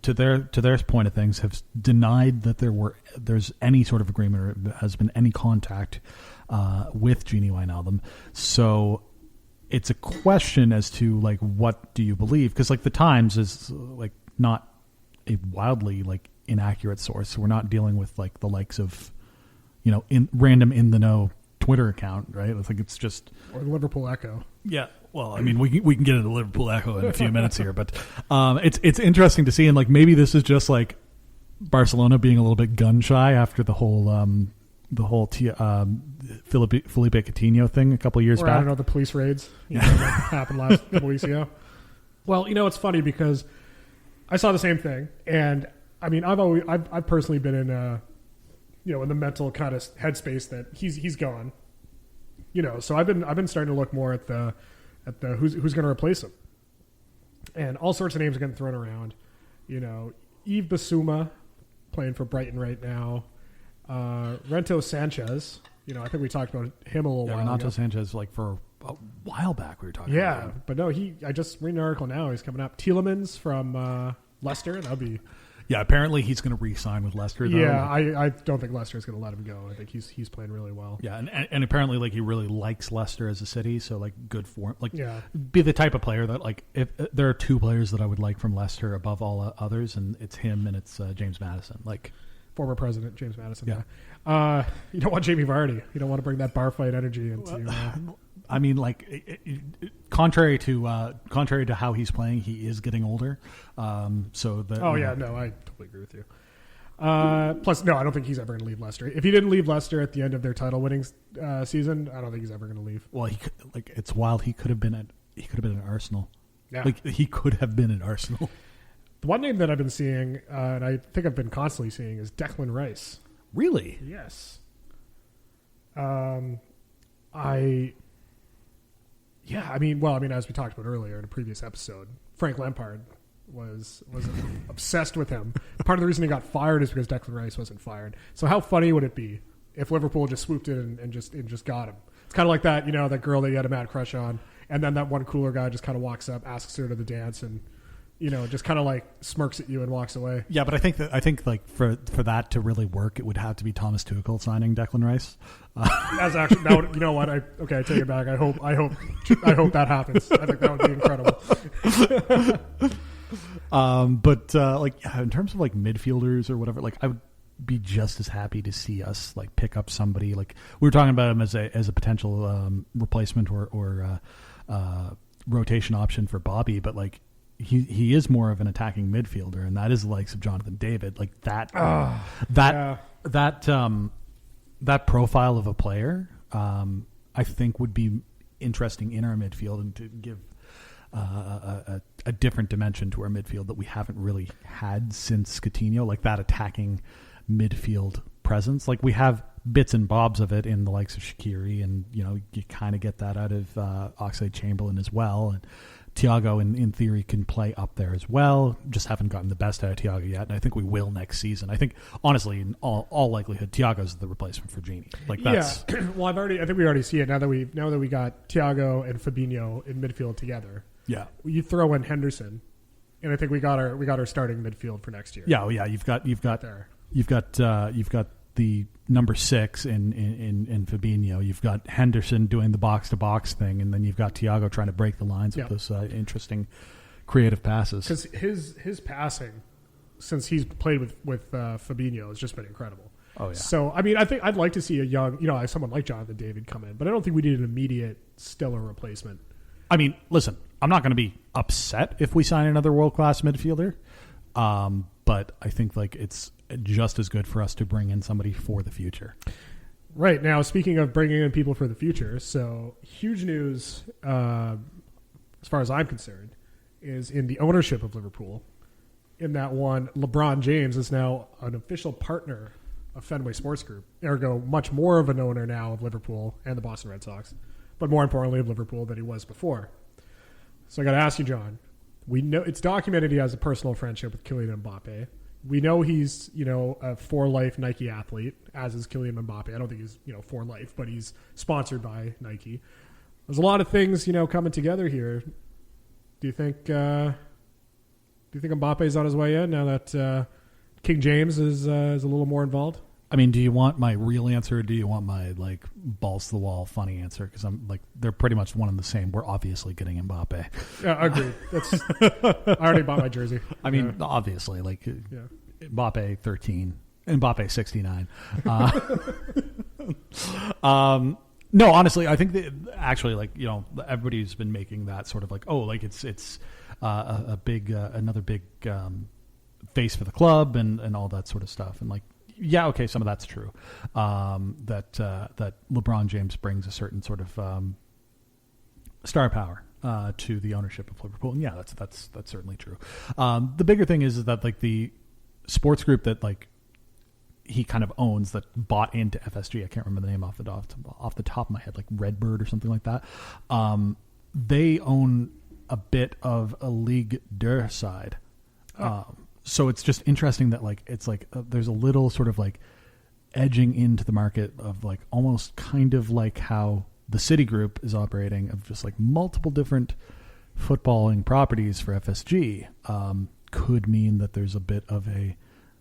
to their point of things, have denied that there's any sort of agreement or has been any contact with Genie Wijnaldum. So it's a question as to like, what do you believe? Because like the Times is like not a wildly like inaccurate source. So we're not dealing with like the likes of, in the know Twitter account, right? I think it's just or the Liverpool Echo. Yeah. Well, I mean, we can get into Liverpool Echo in a few minutes here, but it's interesting to see, and like maybe this is just like Barcelona being a little bit gun shy after the whole Felipe Coutinho thing a couple of years back. I don't know, the police raids that happened last couple weeks ago. Well, it's funny because I saw the same thing, and I mean, I've personally been in in the mental kind of headspace that he's gone. So I've been starting to look more at the who's going to replace him, and all sorts of names are getting thrown around. Yves Bissouma playing for Brighton right now. Renato Sanchez. I think we talked about him a little while ago. Renato Sanchez, like for a while back, we were talking about him. But no, I just read an article now. He's coming up. Tielemans from Leicester. That'll be. Yeah, apparently he's going to re-sign with Leicester, though. Yeah, I don't think Leicester is going to let him go. I think he's playing really well. Yeah, and apparently like he really likes Leicester as a city, so like good for him. Like, be the type of player that like if there are two players that I would like from Leicester above all others, and it's him and it's James Maddison. Like former president James Maddison. Yeah. You don't want Jamie Vardy. You don't want to bring that bar fight energy into. I mean, like, contrary to how he's playing, he is getting older. So that. Oh yeah, no, I totally agree with you. Plus, no, I don't think he's ever going to leave Leicester. If he didn't leave Leicester at the end of their title-winning season, I don't think he's ever going to leave. Well, it's wild. He could have been at Arsenal. Yeah, like he could have been at Arsenal. The one name that I've been seeing, and I think I've been constantly seeing, is Declan Rice. Really? Yes. I mean, as we talked about earlier in a previous episode, Frank Lampard was obsessed with him. Part of the reason he got fired is because Declan Rice wasn't fired. So how funny would it be if Liverpool just swooped in and just got him? It's kind of like that, that girl that you had a mad crush on, and then that one cooler guy just kind of walks up, asks her to the dance, and just kind of like smirks at you and walks away. Yeah, but I think like for that to really work, it would have to be Thomas Tuchel signing Declan Rice. That's actually that would, you know what? I take it back. I hope that happens. I think that would be incredible. But in terms of like midfielders or whatever, like I would be just as happy to see us like pick up somebody. Like we were talking about him as a potential replacement or rotation option for Bobby, but like. He is more of an attacking midfielder, and that is the likes of Jonathan David. Like that profile of a player, I think would be interesting in our midfield and to give a different dimension to our midfield that we haven't really had since Coutinho. Like that attacking midfield presence. Like we have bits and bobs of it in the likes of Shaqiri, and you kind of get that out of Oxlade-Chamberlain as well. And Thiago, in theory, can play up there as well. Just haven't gotten the best out of Thiago yet, and I think we will next season. I think, honestly, in all likelihood, Thiago's the replacement for Genie. Like that's well, I think we already see it now that we got Thiago and Fabinho in midfield together. Yeah, you throw in Henderson, and I think we got our starting midfield for next year. Yeah, you've got the number 6 in Fabinho. You've got Henderson doing the box-to-box thing, and then you've got Thiago trying to break the lines with those interesting creative passes. Because his passing, since he's played with Fabinho, has just been incredible. Oh, yeah. So, I mean, I think I'd like to see a young, someone like Jonathan David come in, but I don't think we need an immediate stellar replacement. I mean, listen, I'm not going to be upset if we sign another world-class midfielder, but I think like it's just as good for us to bring in somebody for the future. Right. Now, speaking of bringing in people for the future, so huge news, as far as I'm concerned, is in the ownership of Liverpool. In that one, LeBron James is now an official partner of Fenway Sports Group, ergo much more of an owner now of Liverpool and the Boston Red Sox, but more importantly of Liverpool than he was before. So I got to ask you, John, we know it's documented he has a personal friendship with Kylian Mbappe. We know he's, a for life Nike athlete, as is Kylian Mbappe. I don't think he's, for life, but he's sponsored by Nike. There's a lot of things, coming together here. Do you think Do you think Mbappe's on his way in now that King James is a little more involved? I mean, do you want my real answer or do you want my like balls to the wall funny answer? Because I'm like, they're pretty much one and the same. We're obviously getting Mbappe. Yeah, I agree. I already bought my jersey. I mean, obviously, like Mbappe 13, Mbappe 69. No, honestly, I think that actually, like, you know, everybody's been making that sort of like, oh, like it's a big another big face for the club and all that sort of stuff, and like. Yeah, okay, some of that's true. That LeBron James brings a certain sort of star power to the ownership of Liverpool, and yeah, that's certainly true. The bigger thing is that like the sports group that like he kind of owns that bought into FSG. I can't remember the name off the top of my head, like Redbird or something like that. They own a bit of a Ligue 2 side. So it's just interesting that like it's like there's a little sort of like edging into the market of like almost kind of like how the Citigroup is operating of just like multiple different footballing properties for FSG could mean that there's a bit of a,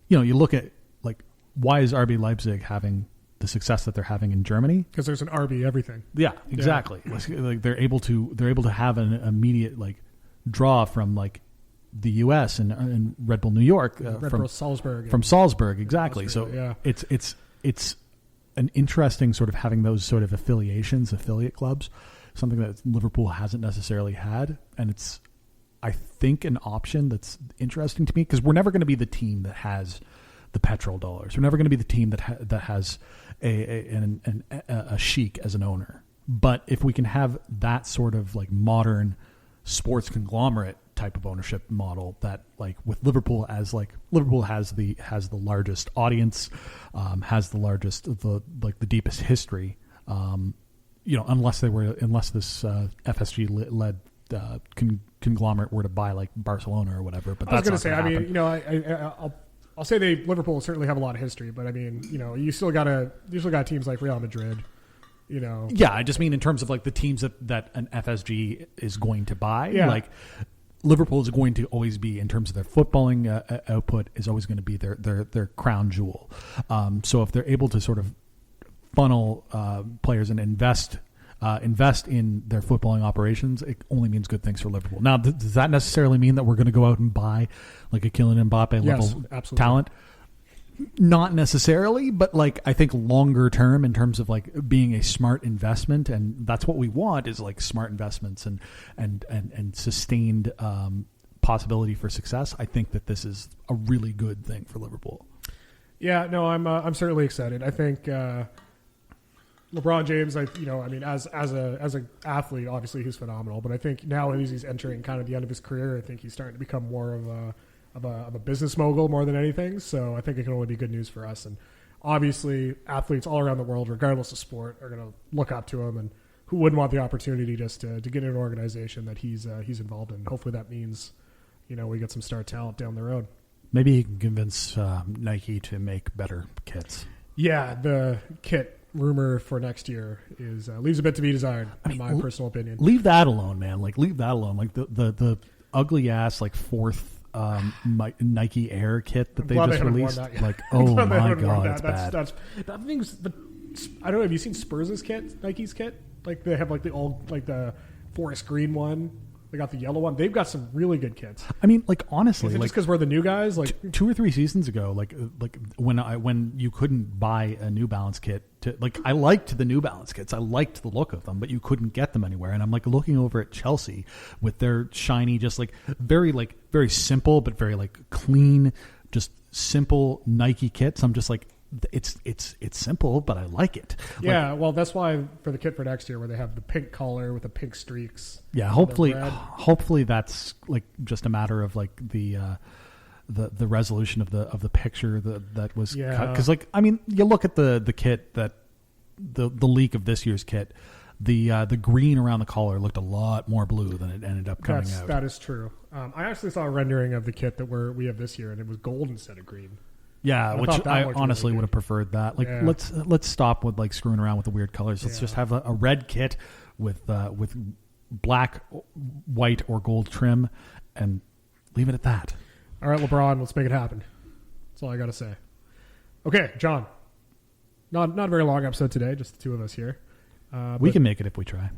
you know, you look at like why is RB Leipzig having the success that they're having in Germany? Because there's an RB everything. Yeah, exactly. Yeah. Like they're able to have an immediate like draw from like the U.S. and Red Bull New York from Salzburg. From Salzburg, exactly. Austria, so it's an interesting sort of having those sort of affiliate clubs, something that Liverpool hasn't necessarily had, and it's I think an option that's interesting to me because we're never going to be the team that has the petrol dollars. We're never going to be the team that has a sheik as an owner. But if we can have that sort of like modern sports conglomerate type of ownership model that like with Liverpool as like Liverpool has the largest audience, has the largest the deepest history, you know, unless this FSG led conglomerate were to buy like Barcelona or whatever. But I was going to say, I mean, you know, I'll say Liverpool certainly have a lot of history, but I mean, you know, you still got teams like Real Madrid. You know, yeah, I just mean in terms of like the teams that an FSG is going to buy. Yeah. Like Liverpool is going to always be, in terms of their footballing output, is always going to be their crown jewel. So if they're able to sort of funnel players and invest in their footballing operations, it only means good things for Liverpool. Now, does that necessarily mean that we're going to go out and buy like a Kylian Mbappe level talent? Not necessarily, but like I think longer term in terms of like being a smart investment, and that's what we want is like smart investments and sustained possibility for success. I think that this is a really good thing for Liverpool. Yeah, no, I'm certainly excited. I think LeBron James, as an athlete, obviously he's phenomenal, but I think now as he's entering kind of the end of his career, I think he's starting to become more of a business mogul more than anything. So I think it can only be good news for us. And obviously athletes all around the world, regardless of sport, are going to look up to him, and who wouldn't want the opportunity just to get in an organization that he's involved in. Hopefully that means, you know, we get some star talent down the road. Maybe he can convince Nike to make better kits. Yeah, the kit rumor for next year is leaves a bit to be desired, in my personal opinion. Leave that alone, man. Like leave that alone. Like the ugly ass like fourth Nike Air kit that they just released. Like, oh my god, it's bad. That thing's. I don't know. Have you seen Spurs' kit? Nike's kit? Like they have like the old like the forest green one. They got the yellow one. They've got some really good kits. I mean, like honestly, is it like just because we're the new guys? Like 2 or 3 seasons ago, like when you couldn't buy a New Balance kit, I liked the New Balance kits. I liked the look of them, but you couldn't get them anywhere. And I'm like looking over at Chelsea with their shiny, just very simple but very like clean, just simple Nike kits. I'm just like, it's simple, but I like it. Yeah, well, that's why for the kit for next year, where they have the pink collar with the pink streaks. Yeah, hopefully that's like just a matter of like the resolution of the picture that was cut. Because like I mean, you look at the kit that the leak of this year's kit, the green around the collar looked a lot more blue than it ended up coming out. That is true. I actually saw a rendering of the kit that we have this year, and it was gold instead of green. Yeah, which I honestly would have preferred that. Like, let's stop with like screwing around with the weird colors. Let's just have a red kit with black, white, or gold trim, and Leave it at that. All right, LeBron, let's make it happen. That's all I got to say. Okay, John. Not a very long episode today, just the two of us here. We can make it if we try.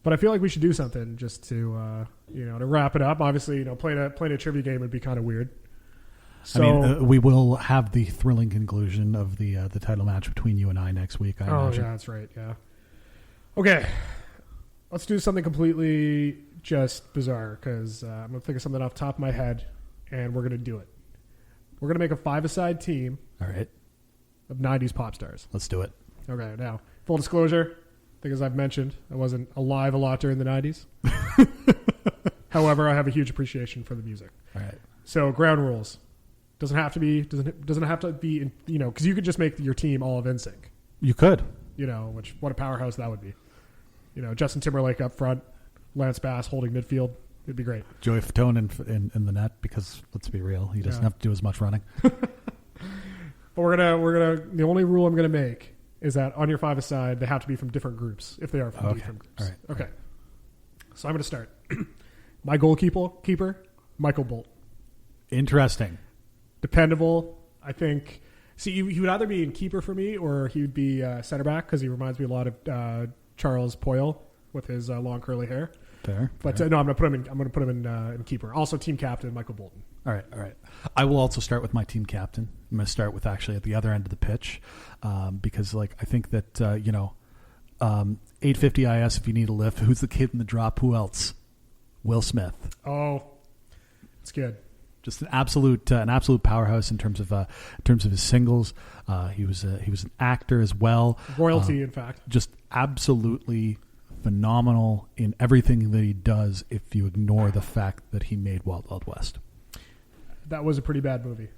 But I feel like we should do something just to to wrap it up. Obviously, playing a trivia game would be kind of weird. So we will have the thrilling conclusion of the title match between you and I next week. I imagine. Yeah, that's right. Yeah. Okay, let's do something completely just bizarre because I'm gonna think of something off the top of my head, and we're gonna do it. We're gonna make a 5-a-side team. All right. Of 90s pop stars. Let's do it. Okay. Now, full disclosure. I think as I've mentioned, I wasn't alive a lot during the 90s. However, I have a huge appreciation for the music. All right. So ground rules. Doesn't have to be because you could just make your team all of NSYNC. You could. Which what a powerhouse that would be. Justin Timberlake up front, Lance Bass holding midfield. It'd be great. Joey Fatone in the net because let's be real, he doesn't have to do as much running. But we're gonna the only rule I'm gonna make is that on your 5-a-side, they have to be from different groups if they are from different groups. All right. Okay. So I'm going to start. My goalkeeper, Michael Bolton. Interesting. Dependable. I think. See, he would either be in keeper for me or he would be center back because he reminds me a lot of Charles Poyle with his long curly hair. Fair. But no, I'm going to put him in keeper. Also, team captain Michael Bolton. All right. I will also start with my team captain. I'm going to start with actually at the other end of the pitch because, I think that 850 IS if you need a lift. Who's the kid in the drop? Who else? Will Smith. Oh, it's good. Just an absolute powerhouse in terms of his singles. He was an actor as well. Royalty, in fact. Just absolutely phenomenal in everything that he does. If you ignore the fact that he made Wild Wild West. That was a pretty bad movie.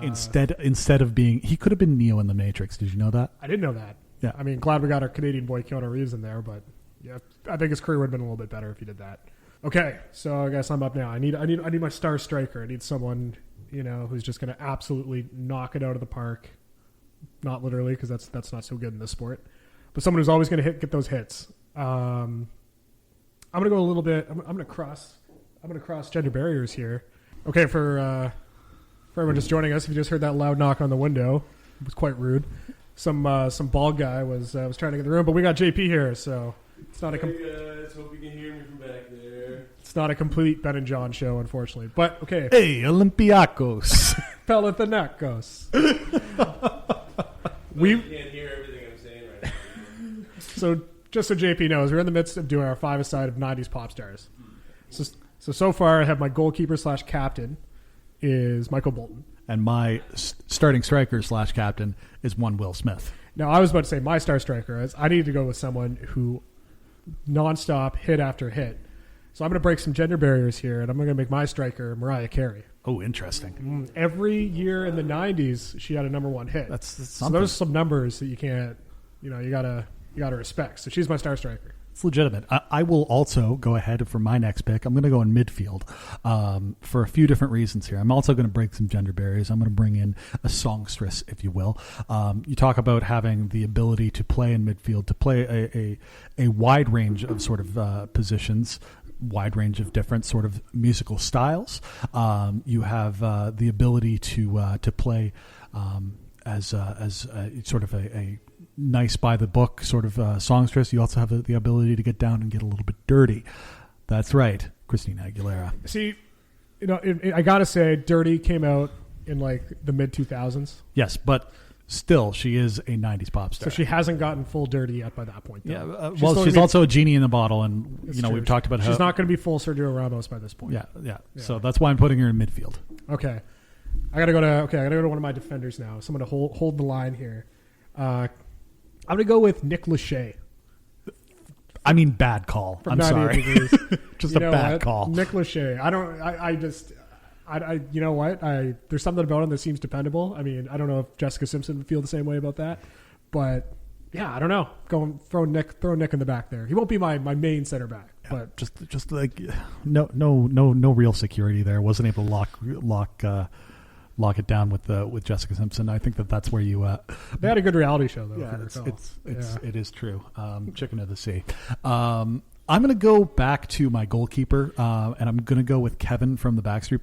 Instead of being, he could have been Neo in The Matrix. Did you know that? I didn't know that. Yeah. I mean, glad we got our Canadian boy Keanu Reeves in there, but yeah, I think his career would have been a little bit better if he did that. Okay, so I guess I'm up now. I need my star striker. I need someone who's just going to absolutely knock it out of the park. Not literally, because that's not so good in this sport, but someone who's always going to get those hits. I'm going to go a little bit. I'm going to cross gender barriers here. Okay, for everyone just joining us, if you just heard that loud knock on the window, it was quite rude. Some bald guy was trying to get in the room, but we got JP here, so it's not Hey guys, hope you can hear me from back there. It's not a complete Ben and John show, unfortunately. But okay, hey Olympiacos, Panathinaikos. You can't hear everything I'm saying right now. So just so JP knows, we're in the midst of doing our 5-a-side of 90s pop stars. So far, I have my goalkeeper / captain is Michael Bolton. And my starting striker / captain is one Will Smith. Now, I was about to say my star striker is I need to go with someone who nonstop hit after hit. So I'm going to break some gender barriers here, and I'm going to make my striker Mariah Carey. Oh, interesting. Every year in the 90s, she had a number 1 hit. That's so something. those are some numbers that you can't, you gotta respect. So she's my star striker. It's legitimate. I will also go ahead for my next pick. I'm going to go in midfield for a few different reasons here. I'm also going to break some gender barriers. I'm going to bring in a songstress, if you will. You talk about having the ability to play in midfield, to play a wide range of sort of positions, wide range of different sort of musical styles. You have the ability to play as sort of a nice by the book sort of songstress. You also have the ability to get down and get a little bit dirty. That's right, Christina Aguilera. See, I gotta say, "Dirty" came out in the mid 2000s. Yes, but still, she is a 90s pop star. So she hasn't gotten full dirty yet by that point. Though. Yeah, she's also a genie in the bottle, and we've talked about she's not going to be full Sergio Ramos by this point. Yeah. So that's why I'm putting her in midfield. Okay, I gotta go to one of my defenders now. Someone to hold the line here. I'm going to go with Nick Lachey. I mean, bad call. I'm sorry. Just a bad call. Nick Lachey. You know what? There's something about him that seems dependable. I mean, I don't know if Jessica Simpson would feel the same way about that, but yeah, I don't know. Throw Nick in the back there. He won't be my main center back, but just like no real security there. Wasn't able to lock it down with Jessica Simpson. I think that's where you. They had a good reality show though. Yeah, it is true. Chicken of the Sea. I'm going to go back to my goalkeeper, and I'm going to go with Kevin from the Backstreet